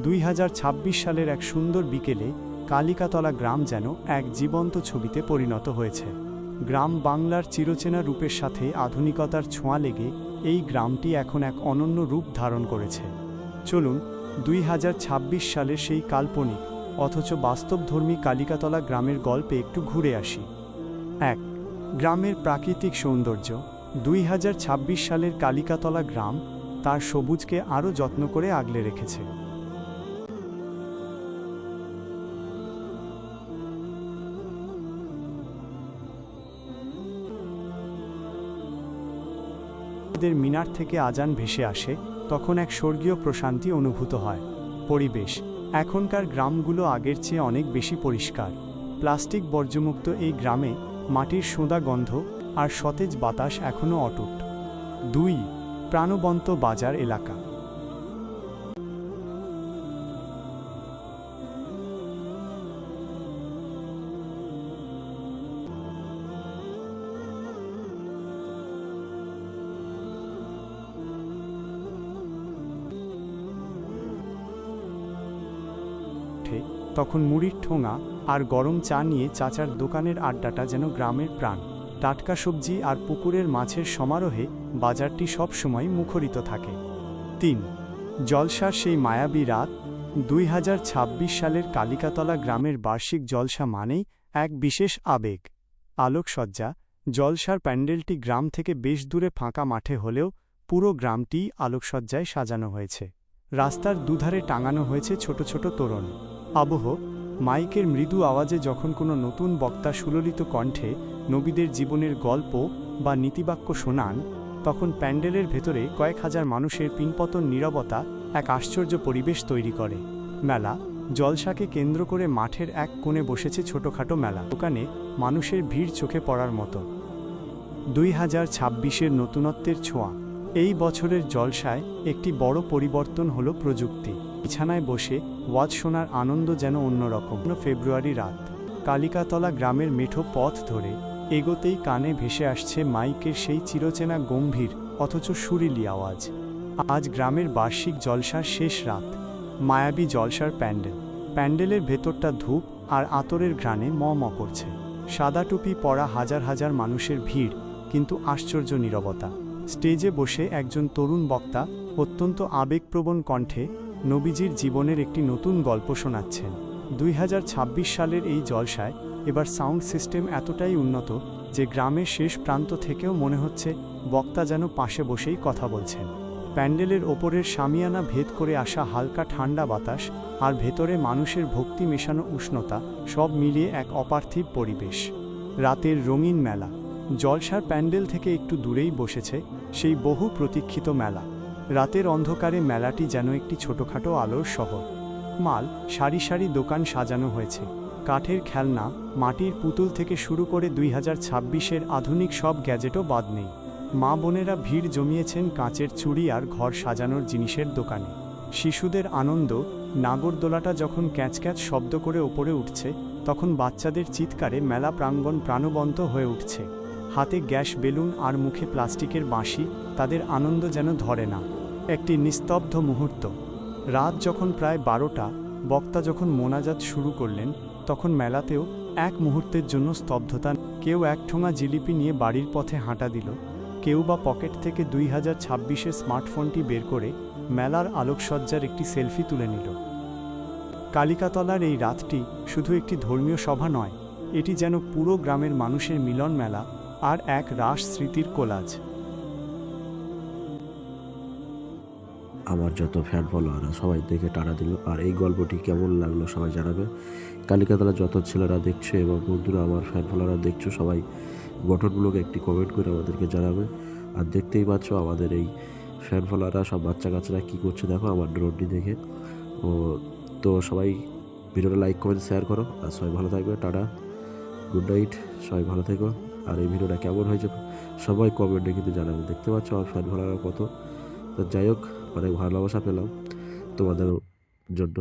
2026 সালের এক সুন্দর বিকেলে কালিকাতলা গ্রাম যেন এক জীবন্ত ছবিতে পরিণত হয়েছে। গ্রাম বাংলার চিরচেনা রূপের সাথে আধুনিকতার ছোঁয়া লেগে এই গ্রামটি এখন এক অনন্য রূপ ধারণ করেছে। চলুন 2026 সালের সেই কাল্পনিক অথচ বাস্তবধর্মী কালিকাতলা গ্রামের গল্পে একটু ঘুরে আসি। 1. গ্রামের প্রাকৃতিক সৌন্দর্য। 2026 সালের কালিকাতলা গ্রাম তার সবুজকে আরও যত্ন করে আগলে রেখেছে। মিনার থেকে আজান ভেসে আসে, তখন এক স্বর্গীয় প্রশান্তি অনুভূত হয়। পরিবেশ। এখনকার গ্রামগুলো আগের চেয়ে অনেক বেশি পরিষ্কার। প্লাস্টিক বর্জ্যমুক্ত এই গ্রামে মাটির সোঁদা গন্ধ আর সতেজ বাতাস এখনও অটুট। 2. প্রাণবন্ত বাজার এলাকা। তখন মুড়ির ঠোঙা আর গরম চা নিয়ে চাচার দোকানের আড্ডাটা যেন গ্রামের প্রাণ। টাটকা সবজি আর পুকুরের মাছের সমারোহে বাজারটি সবসময় মুখরিত থাকে। 3. জলসার সেই মায়াবী রাত। 2026 সালের কালিকাতলা গ্রামের বার্ষিক জলসা মানেই এক বিশেষ আবেগ। আলোকসজ্জা। জলসার প্যান্ডেলটি গ্রাম থেকে বেশ দূরে ফাঁকা মাঠে হলেও পুরো গ্রামটি আলোকসজ্জায় সাজানো হয়েছে। রাস্তার দুধারে টাঙানো হয়েছে ছোট ছোট তোরণ। আবহ। মাইকের মৃদু আওয়াজে যখন কোনো নতুন বক্তা সুললিত কণ্ঠে নবীদের জীবনের গল্প বা নীতিবাক্য শোনান, তখন প্যান্ডেলের ভেতরে কয়েক হাজার মানুষের পিনপতন নীরবতা এক আশ্চর্য পরিবেশ তৈরি করে। মেলা। জলসাকে কেন্দ্র করে মাঠের এক কোণে বসেছে ছোটখাটো মেলা। দোকানে মানুষের ভিড় চোখে পড়ার মতো। 2026-এর নতুনত্বের ছোঁয়া। এই বছরের জলসায় একটি বড় পরিবর্তন হল প্রযুক্তি। বিছানায় বসে ওয়াজ শোনার আনন্দ যেন অন্যরকম। ফেব্রুয়ারি রাত। কালিকাতলা গ্রামের মেঠো পথ ধরে এগোতেই কানে ভেসে আসছে মাইকের সেই চিরচেনা গম্ভীর অথচ সুরিলি আওয়াজ। আজ গ্রামের বার্ষিক জলসার শেষ রাত। মায়াবী জলসার প্যান্ডেল। প্যান্ডেলের ভেতরটা ধূপ আর আতরের ঘ্রাণে ম করছে। সাদা টুপি পরা হাজার হাজার মানুষের ভিড়, কিন্তু আশ্চর্য নীরবতা। স্টেজে বসে একজন তরুণ বক্তা অত্যন্ত আবেগপ্রবণ কণ্ঠে নবীজির জীবনের একটি নতুন গল্প শোনাচ্ছেন। 2026 সালের এই জলসায় এবার সাউন্ড সিস্টেম এতটাই উন্নত যে গ্রামের শেষ প্রান্ত থেকেও মনে হচ্ছে বক্তা যেন পাশে বসেই কথা বলছেন। প্যান্ডেলের ওপরের শামিয়ানা ভেদ করে আসা হালকা ঠান্ডা বাতাস আর ভেতরে মানুষের ভক্তি মেশানো উষ্ণতা সব মিলিয়ে এক অপার্থিব পরিবেশ। রাতের রঙিন মেলা। জলসার প্যান্ডেল থেকে একটু দূরেই বসেছে সেই বহু প্রতীক্ষিত মেলা। রাতের অন্ধকারে মেলাটি যেন একটি ছোটখাটো আলোর শহর। মাল সারি সারি দোকান সাজানো হয়েছে। কাঠের খেলনা, মাটির পুতুল থেকে শুরু করে 2026-এর আধুনিক সব গ্যাজেটও বাদ নেই। মা বোনেরা ভিড় জমিয়েছেন কাঁচের চুড়ি আর ঘর সাজানোর জিনিসের দোকানে। শিশুদের আনন্দ। নাগরদোলাটা যখন ক্যাঁচক্যাঁচ শব্দ করে ওপরে উঠছে, তখন বাচ্চাদের চিৎকারে মেলা প্রাঙ্গণ প্রাণবন্ত হয়ে উঠছে। হাতে গ্যাস বেলুন আর মুখে প্লাস্টিকের বাঁশি, তাদের আনন্দ যেন ধরে না। একটি নিস্তব্ধ মুহূর্ত। রাত যখন প্রায় 12টা, বক্তা যখন মোনাজাত শুরু করলেন, তখন মেলাতেও এক মুহূর্তের জন্য স্তব্ধতা। কেউ এক ঠোঙা জিলিপি নিয়ে বাড়ির পথে হাঁটা দিল, কেউ বা পকেট থেকে 2026-এর স্মার্টফোনটি বের করে মেলার আলোকসজ্জার একটি সেলফি তুলে নিল। কালিকাতলার এই রাতটি শুধু একটি ধর্মীয় সভা নয়, এটি যেন পুরো গ্রামের মানুষের মিলন মেলা আর এক রাস স্মৃতির কোলাজ। আমার যত ফ্যান ফলোয়াররা সবাই দেখে টানা দিল। আর এই গল্পটি কেমন লাগলো সবাই জানাবে। কালিকাতলা যত ছেলেরা দেখছো এবং বন্ধুরা আমার ফ্যান ফলোয়াররা দেখছো, সবাই গঠনমূলক একটি কমেন্ট করে আমাদেরকে জানাবে। আর দেখতেই পাচ্ছ আমাদের এই ফ্যান ফলোয়াররা সব বাচ্চা কাচ্চারা কী করছে দেখো আমার ড্রোনটি দেখে। তো সবাই ভিডিওটা লাইক কমেন্ট শেয়ার করো। আর সবাই ভালো থাকবে। টাটা, গুড নাইট, সবাই ভালো থেকো। আর এই ভিডিওটা কেমন হয়েছে সবাই কমেন্টে কিন্তু জানাবে। দেখতে পাচ্ছ আমার ফ্যান ফলোয়াররা কত। তো যাই হোক, অনেক ভালোবাসা পেলাম তোমাদের জন্য।